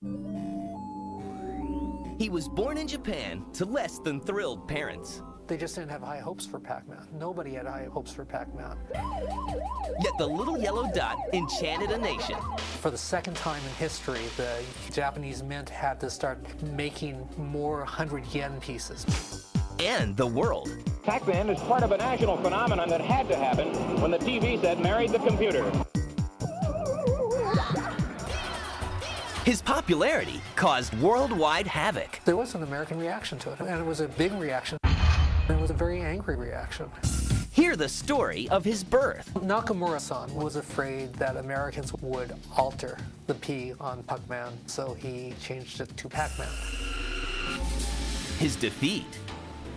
He was born in Japan to less than thrilled parents. They just didn't have high hopes for Pac-Man. Nobody had high hopes for Pac-Man. Yet the little yellow dot enchanted a nation. For the second time in history, the Japanese mint had to start making more 100-yen pieces. And the world. Pac-Man is part of a national phenomenon that had to happen when the TV set married the computer. His popularity caused worldwide havoc. There was an American reaction to it, and it was a big reaction, and it was a very angry reaction. Hear the story of his birth. Nakamura-san was afraid that Americans would alter the P on Pac-Man, so he changed it to Pac-Man. His defeat.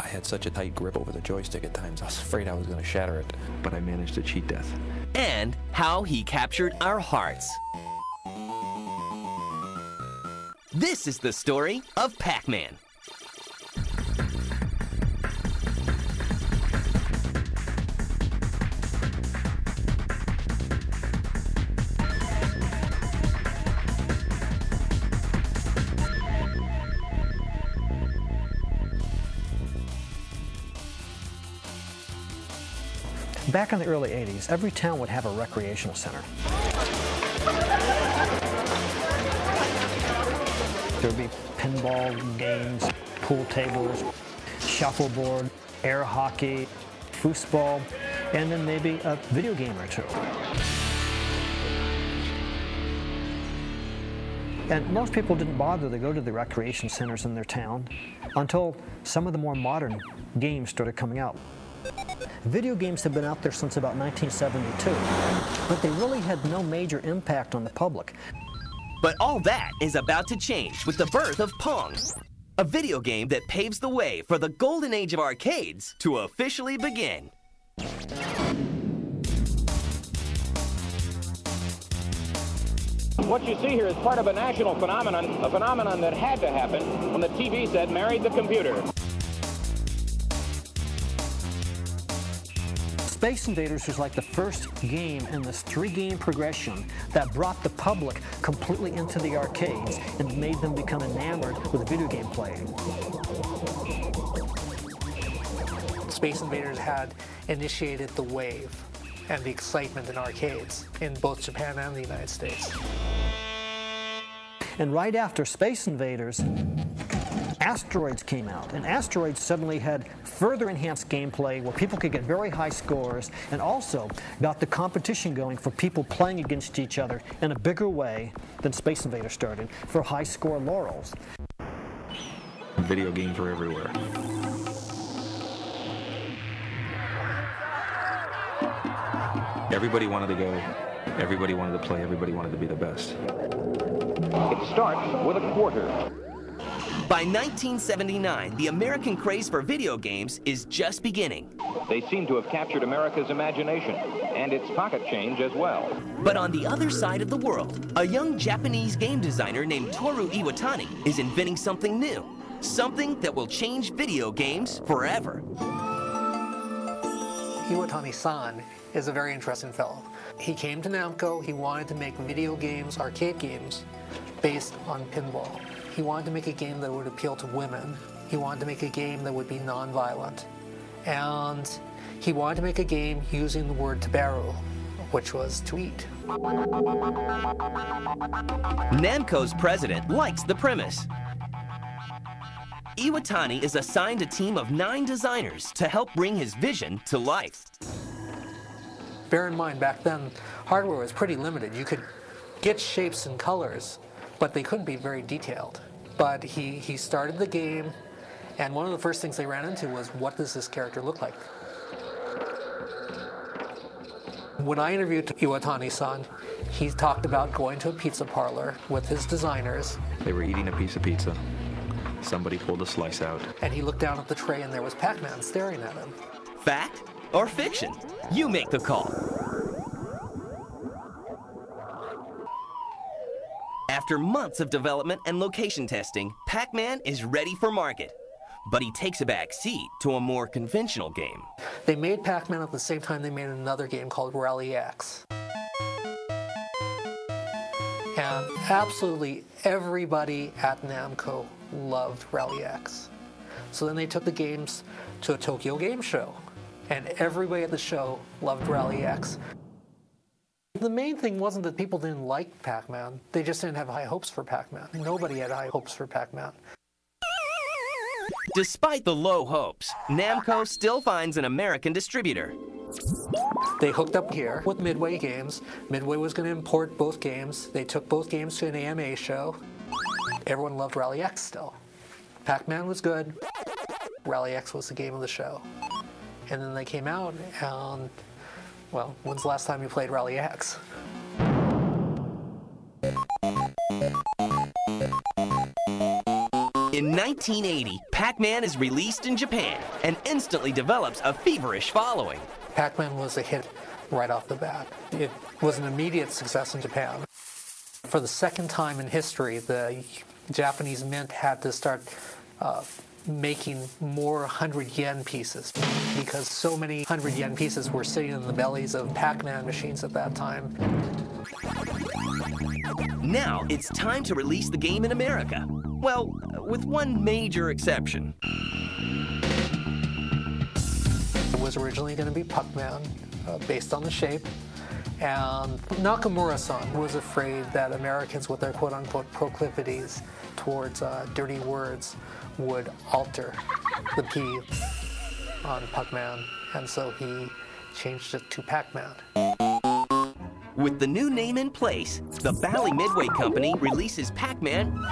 I had such a tight grip over the joystick at times, I was afraid I was going to shatter it, but I managed to cheat death. And how he captured our hearts. This is the story of Pac-Man. Back in the early 80s, every town would have a recreational center. There would be pinball games, pool tables, shuffleboard, air hockey, foosball, and then maybe a video game or two. And most people didn't bother to go to the recreation centers in their town until some of the more modern games started coming out. Video games have been out there since about 1972, but they really had no major impact on the public. But all that is about to change with the birth of Pong, a video game that paves the way for the golden age of arcades to officially begin. What you see here is part of a national phenomenon that had to happen when the TV set married the computer. Space Invaders was like the first game in this three-game progression that brought the public completely into the arcades and made them become enamored with video game playing. Space Invaders had initiated the wave and the excitement in arcades in both Japan and the United States. And right after Space Invaders, Asteroids came out, and Asteroids suddenly had further enhanced gameplay where people could get very high scores and also got the competition going for people playing against each other in a bigger way than Space Invaders started for high score laurels. Video games were everywhere. Everybody wanted to go, everybody wanted to play, everybody wanted to be the best. It starts with a quarter. By 1979, the American craze for video games is just beginning. They seem to have captured America's imagination and its pocket change as well. But on the other side of the world, a young Japanese game designer named Toru Iwatani is inventing something new, something that will change video games forever. Iwatani-san is a very interesting fellow. He came to Namco, he wanted to make video games, arcade games, based on pinball. He wanted to make a game that would appeal to women. He wanted to make a game that would be non-violent. And he wanted to make a game using the word tabaru, which was to eat. Namco's president likes the premise. Iwatani is assigned a team of 9 designers to help bring his vision to life. Bear in mind, back then, hardware was pretty limited. You could get shapes and colors, but they couldn't be very detailed. But he started the game, and one of the first things they ran into was, what does this character look like? When I interviewed Iwatani-san, he talked about going to a pizza parlor with his designers. They were eating a piece of pizza. Somebody pulled a slice out. And he looked down at the tray and there was Pac-Man staring at him. Fact or fiction? You make the call. After months of development and location testing, Pac-Man is ready for market. But he takes a back seat to a more conventional game. They made Pac-Man at the same time they made another game called Rally X. And And absolutely everybody at Namco loved Rally X. So then they took the games to a Tokyo Game Show, and everybody at the show loved Rally X. The main thing wasn't that people didn't like Pac-Man, they just didn't have high hopes for Pac-Man. Nobody had high hopes for Pac-Man. Despite the low hopes, Namco still finds an American distributor. They hooked up here with Midway Games. Midway was going to import both games. They took both games to an AMA show. Everyone loved Rally X still. Pac-Man was good. Rally X was the game of the show. And then they came out and, well, when's the last time you played Rally X? In 1980, Pac-Man is released in Japan and instantly develops a feverish following. Pac-Man was a hit right off the bat. It was an immediate success in Japan. For the second time in history, the Japanese mint had to start making more 100 yen pieces because so many 100 yen pieces were sitting in the bellies of Pac-Man machines at that time. Now it's time to release the game in America. Well, with one major exception. It was originally going to be Pac-Man, based on the shape, and Nakamura-san was afraid that Americans with their quote-unquote proclivities towards dirty words would alter the P on Pac-Man, and so he changed it to Pac-Man. With the new name in place, the Bally Midway Company releases Pac-Man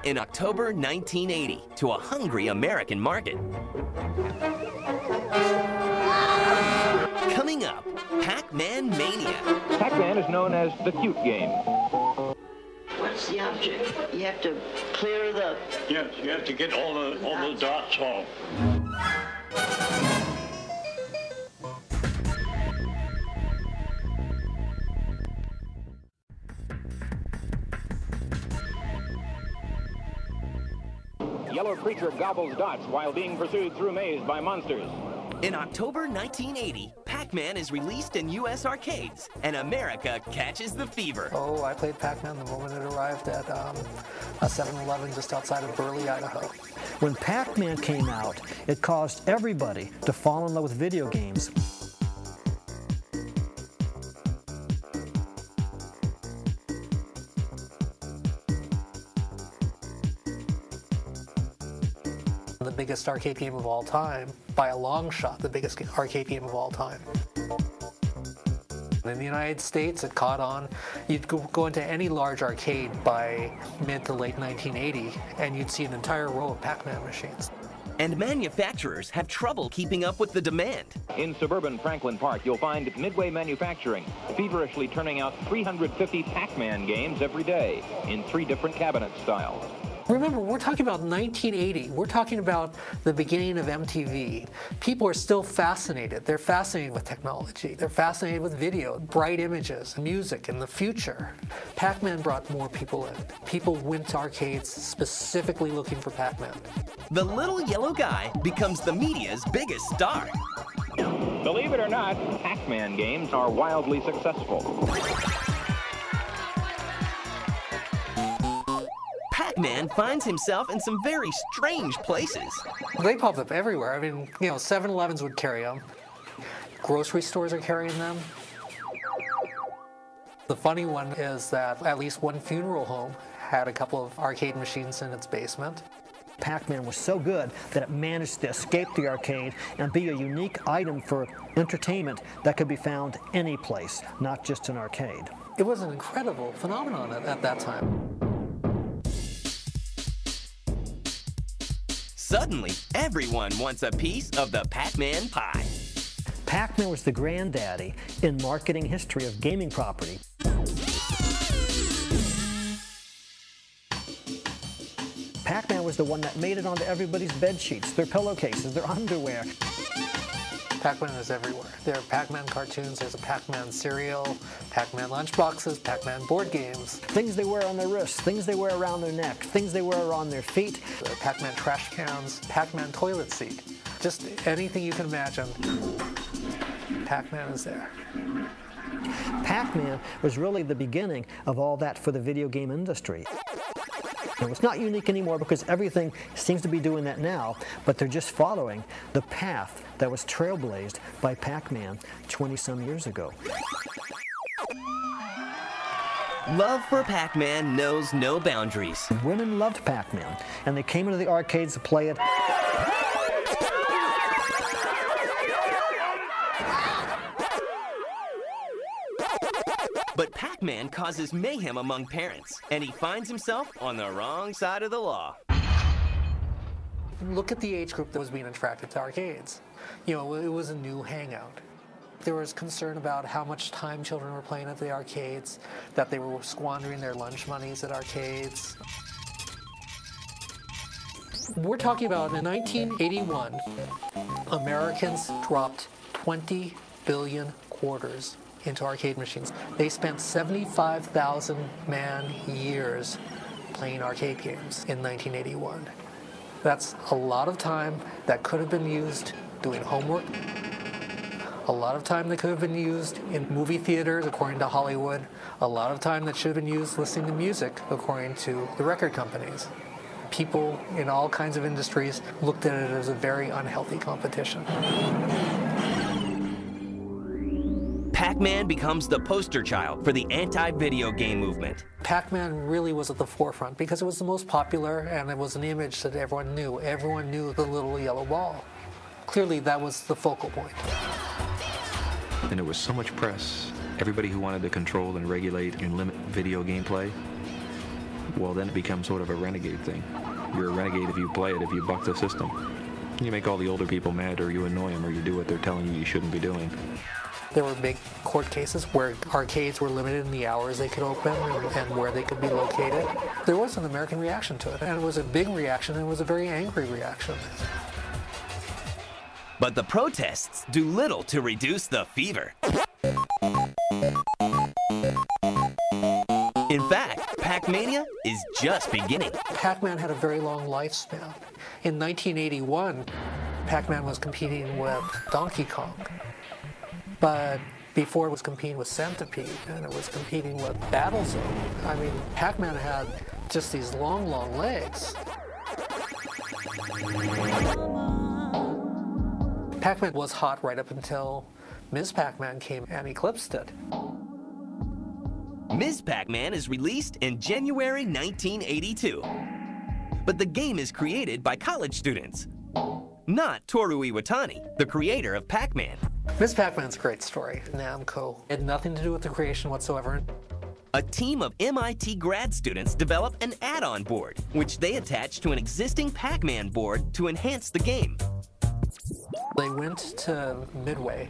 in October 1980 to a hungry American market. Coming up, Pac-Man Mania. Pac-Man is known as the cute game. What's the object? You have to clear the... Yes, you have to get all the dots off. Yellow creature gobbles dots while being pursued through maze by monsters. In October 1980, Pac-Man is released in U.S. arcades, and America catches the fever. Oh, I played Pac-Man the moment it arrived at a 7-Eleven just outside of Burley, Idaho. When Pac-Man came out, it caused everybody to fall in love with video games. The biggest arcade game of all time, by a long shot, the biggest arcade game of all time. In the United States, it caught on. You'd go into any large arcade by mid to late 1980, and you'd see an entire row of Pac-Man machines. And manufacturers have trouble keeping up with the demand. In suburban Franklin Park, you'll find Midway Manufacturing feverishly turning out 350 Pac-Man games every day in 3 different cabinet styles. Remember, we're talking about 1980. We're talking about the beginning of MTV. People are still fascinated. They're fascinated with technology. They're fascinated with video, bright images, music, and the future. Pac-Man brought more people in. People went to arcades specifically looking for Pac-Man. The little yellow guy becomes the media's biggest star. Believe it or not, Pac-Man games are wildly successful. Pac-Man finds himself in some very strange places. They popped up everywhere. I mean, 7-Elevens would carry them. Grocery stores are carrying them. The funny one is that at least one funeral home had a couple of arcade machines in its basement. Pac-Man was so good that it managed to escape the arcade and be a unique item for entertainment that could be found any place, not just an arcade. It was an incredible phenomenon at that time. Suddenly, everyone wants a piece of the Pac-Man pie. Pac-Man was the granddaddy in marketing history of gaming property. Pac-Man was the one that made it onto everybody's bed sheets, their pillowcases, their underwear. Pac-Man is everywhere. There are Pac-Man cartoons, there's a Pac-Man cereal, Pac-Man lunchboxes, Pac-Man board games. Things they wear on their wrists, things they wear around their neck, things they wear on their feet. Pac-Man trash cans, Pac-Man toilet seat. Just anything you can imagine, Pac-Man is there. Pac-Man was really the beginning of all that for the video game industry. It's not unique anymore because everything seems to be doing that now, but they're just following the path that was trailblazed by Pac-Man 20-some years ago. Love for Pac-Man knows no boundaries. Women loved Pac-Man, and they came into the arcades to play it. But Pac-Man causes mayhem among parents, and he finds himself on the wrong side of the law. Look at the age group that was being attracted to arcades. You know, it was a new hangout. There was concern about how much time children were playing at the arcades, that they were squandering their lunch monies at arcades. We're talking about in 1981, Americans dropped 20 billion quarters into arcade machines. They spent 75,000 man-years playing arcade games in 1981. That's a lot of time that could have been used doing homework. A lot of time that could have been used in movie theaters, according to Hollywood. A lot of time that should have been used listening to music, according to the record companies. People in all kinds of industries looked at it as a very unhealthy competition. Pac-Man becomes the poster child for the anti-video game movement. Pac-Man really was at the forefront because it was the most popular and it was an image that everyone knew. Everyone knew the little yellow ball. Clearly, that was the focal point. And there was so much press. Everybody who wanted to control and regulate and limit video game play, well, then it becomes sort of a renegade thing. You're a renegade if you play it, if you buck the system. You make all the older people mad, or you annoy them, or you do what they're telling you shouldn't be doing. There were big court cases where arcades were limited in the hours they could open and where they could be located. There was an American reaction to it, and it was a big reaction, and it was a very angry reaction. But the protests do little to reduce the fever. In fact, Pac-Mania is just beginning. Pac-Man had a very long lifespan. In 1981, Pac-Man was competing with Donkey Kong. But before it was competing with Centipede, and it was competing with Battlezone. I mean, Pac-Man had just these long, long legs. Pac-Man was hot right up until Ms. Pac-Man came and eclipsed it. Ms. Pac-Man is released in January 1982. But the game is created by college students, not Toru Iwatani, the creator of Pac-Man. Ms. Pac-Man's a great story. Namco had nothing to do with the creation whatsoever. A team of MIT grad students developed an add-on board, which they attached to an existing Pac-Man board to enhance the game. They went to Midway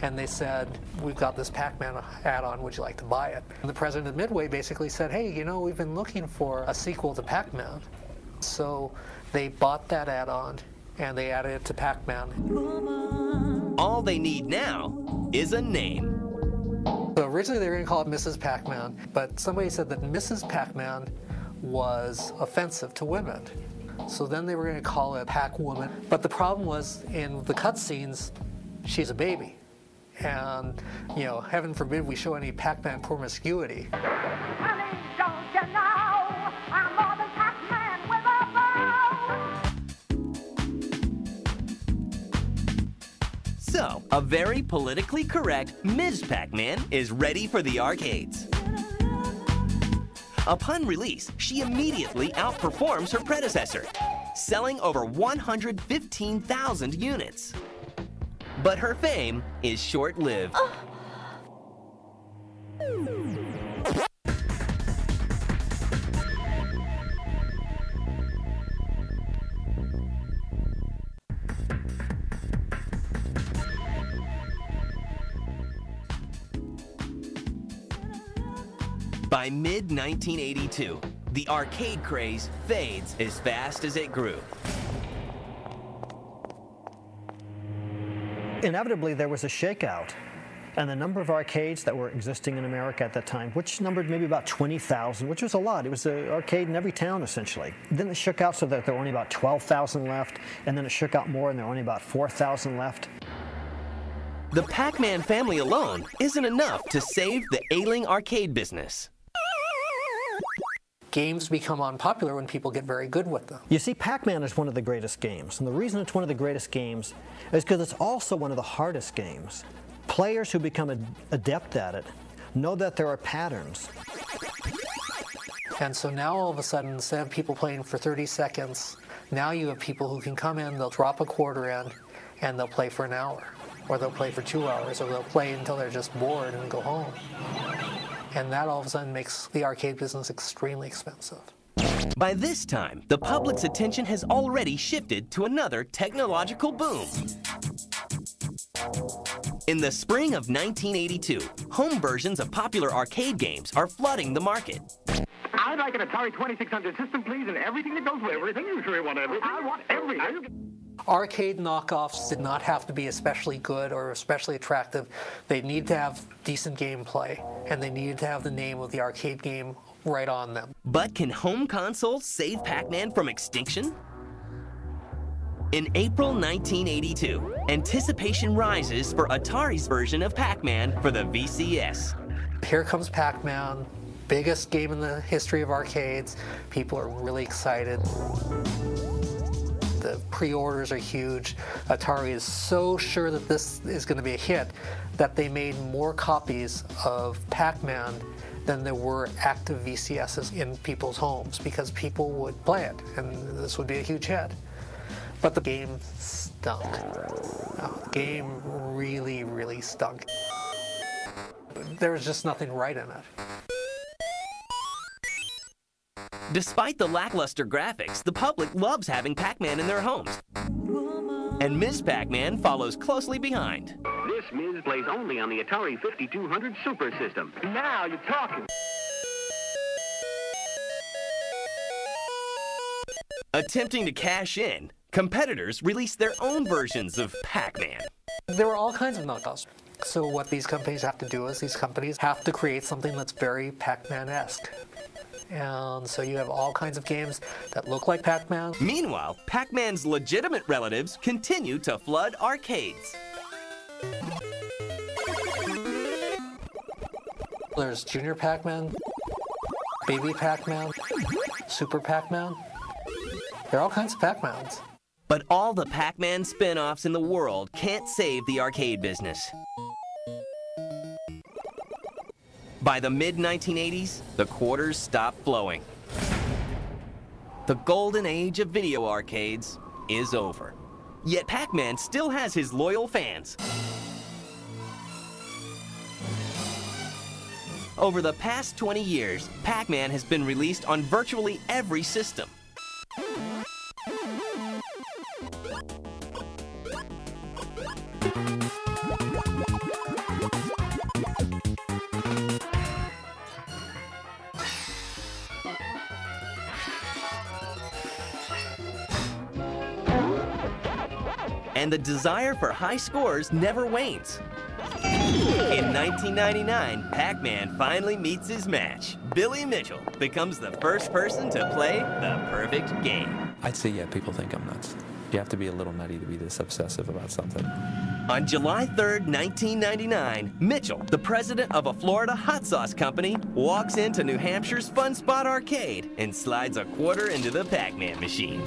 and they said, we've got this Pac-Man add-on, would you like to buy it? And the president of Midway basically said, hey, you know, we've been looking for a sequel to Pac-Man. So they bought that add-on and they added it to Pac-Man. All they need now is a name. So originally they were going to call it Mrs. Pac-Man, but somebody said that Mrs. Pac-Man was offensive to women. So then they were going to call it Pac-Woman. But the problem was, in the cutscenes, she's a baby. And, you know, heaven forbid we show any Pac-Man promiscuity. Honey, don't you know I'm more than Pac-Man with a bow? So, a very politically correct Ms. Pac-Man is ready for the arcades. Upon release, she immediately outperforms her predecessor, selling over 115,000 units. But her fame is short-lived. By mid-1982, the arcade craze fades as fast as it grew. Inevitably, there was a shakeout, and the number of arcades that were existing in America at that time, which numbered maybe about 20,000, which was a lot. It was an arcade in every town, essentially. Then it shook out so that there were only about 12,000 left, and then it shook out more, and there were only about 4,000 left. The Pac-Man family alone isn't enough to save the ailing arcade business. Games become unpopular when people get very good with them. You see, Pac-Man is one of the greatest games, and the reason it's one of the greatest games is because it's also one of the hardest games. Players who become adept at it know that there are patterns. And so now all of a sudden, instead of people playing for 30 seconds, now you have people who can come in, they'll drop a quarter in, and they'll play for an hour, or they'll play for 2 hours, or they'll play until they're just bored and go home. And that all of a sudden makes the arcade business extremely expensive. By this time, the public's attention has already shifted to another technological boom. In the spring of 1982, home versions of popular arcade games are flooding the market. I'd like an Atari 2600 system, please, and everything that goes with it. Everything? You sure you want everything? I want everything. Arcade knockoffs did not have to be especially good or especially attractive. They need to have decent gameplay, and they needed to have the name of the arcade game right on them. But can home consoles save Pac-Man from extinction? In April 1982, anticipation rises for Atari's version of Pac-Man for the VCS. Here comes Pac-Man, biggest game in the history of arcades. People are really excited. The pre-orders are huge. Atari is so sure that this is going to be a hit that they made more copies of Pac-Man than there were active VCSs in people's homes because people would play it, and this would be a huge hit. But the game stunk. The game really, really stunk. There was just nothing right in it. Despite the lackluster graphics, the public loves having Pac-Man in their homes. And Ms. Pac-Man follows closely behind. This Ms. plays only on the Atari 5200 Super System. Now you're talking. Attempting to cash in, competitors release their own versions of Pac-Man. There were all kinds of knockoffs. So what these companies have to do is these companies have to create something that's very Pac-Man-esque. And so you have all kinds of games that look like Pac-Man. Meanwhile, Pac-Man's legitimate relatives continue to flood arcades. There's Junior Pac-Man, Baby Pac-Man, Super Pac-Man. There are all kinds of Pac-Mans. But all the Pac-Man spin-offs in the world can't save the arcade business. By the mid-1980s, the quarters stopped flowing. The golden age of video arcades is over. Yet Pac-Man still has his loyal fans. Over the past 20 years, Pac-Man has been released on virtually every system. And the desire for high scores never wanes. In 1999, Pac-Man finally meets his match. Billy Mitchell becomes the first person to play the perfect game. I'd say, yeah, people think I'm nuts. You have to be a little nutty to be this obsessive about something. On July 3rd, 1999, Mitchell, the president of a Florida hot sauce company, walks into New Hampshire's Fun Spot Arcade and slides a quarter into the Pac-Man machine.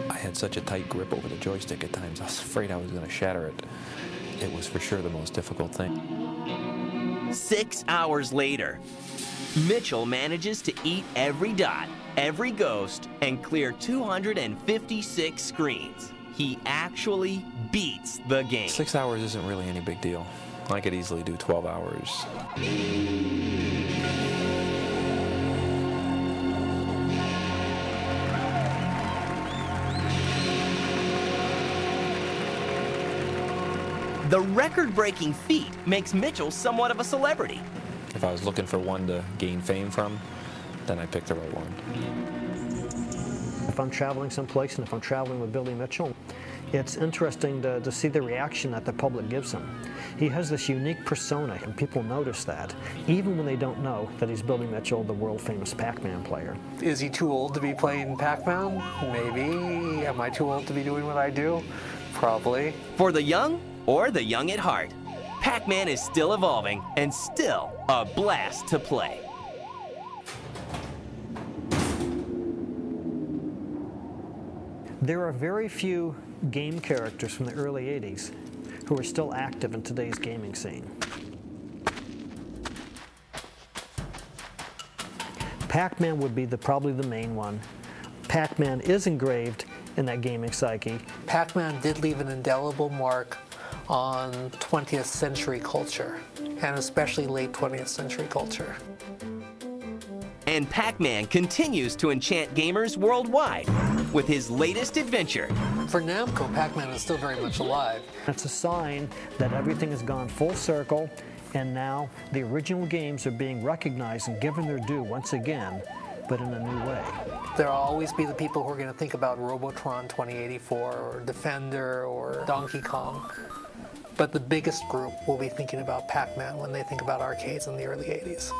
I had such a tight grip over the joystick at times, I was afraid I was going to shatter it. It was for sure the most difficult thing. 6 hours later, Mitchell manages to eat every dot, every ghost, and clear 256 screens. He actually beats the game. 6 hours isn't really any big deal. I could easily do 12 hours. The record-breaking feat makes Mitchell somewhat of a celebrity. If I was looking for one to gain fame from, then I picked the right one. If I'm traveling someplace and if I'm traveling with Billy Mitchell, It's interesting to see the reaction that the public gives him. He has this unique persona, and people notice that, even when they don't know that he's Billy Mitchell, the world-famous Pac-Man player. Is he too old to be playing Pac-Man? Maybe. Am I too old to be doing what I do? Probably. For the young or the young at heart, Pac-Man is still evolving and still a blast to play. There are very few game characters from the early 80s who are still active in today's gaming scene. Pac-Man would be probably the main one. Pac-Man is engraved in that gaming psyche. Pac-Man did leave an indelible mark on 20th century culture, and especially late 20th century culture. And Pac-Man continues to enchant gamers worldwide with his latest adventure. For Namco, Pac-Man is still very much alive. It's a sign that everything has gone full circle, and now the original games are being recognized and given their due once again, but in a new way. There will always be the people who are going to think about Robotron 2084 or Defender or Donkey Kong. But the biggest group will be thinking about Pac-Man when they think about arcades in the early 80s.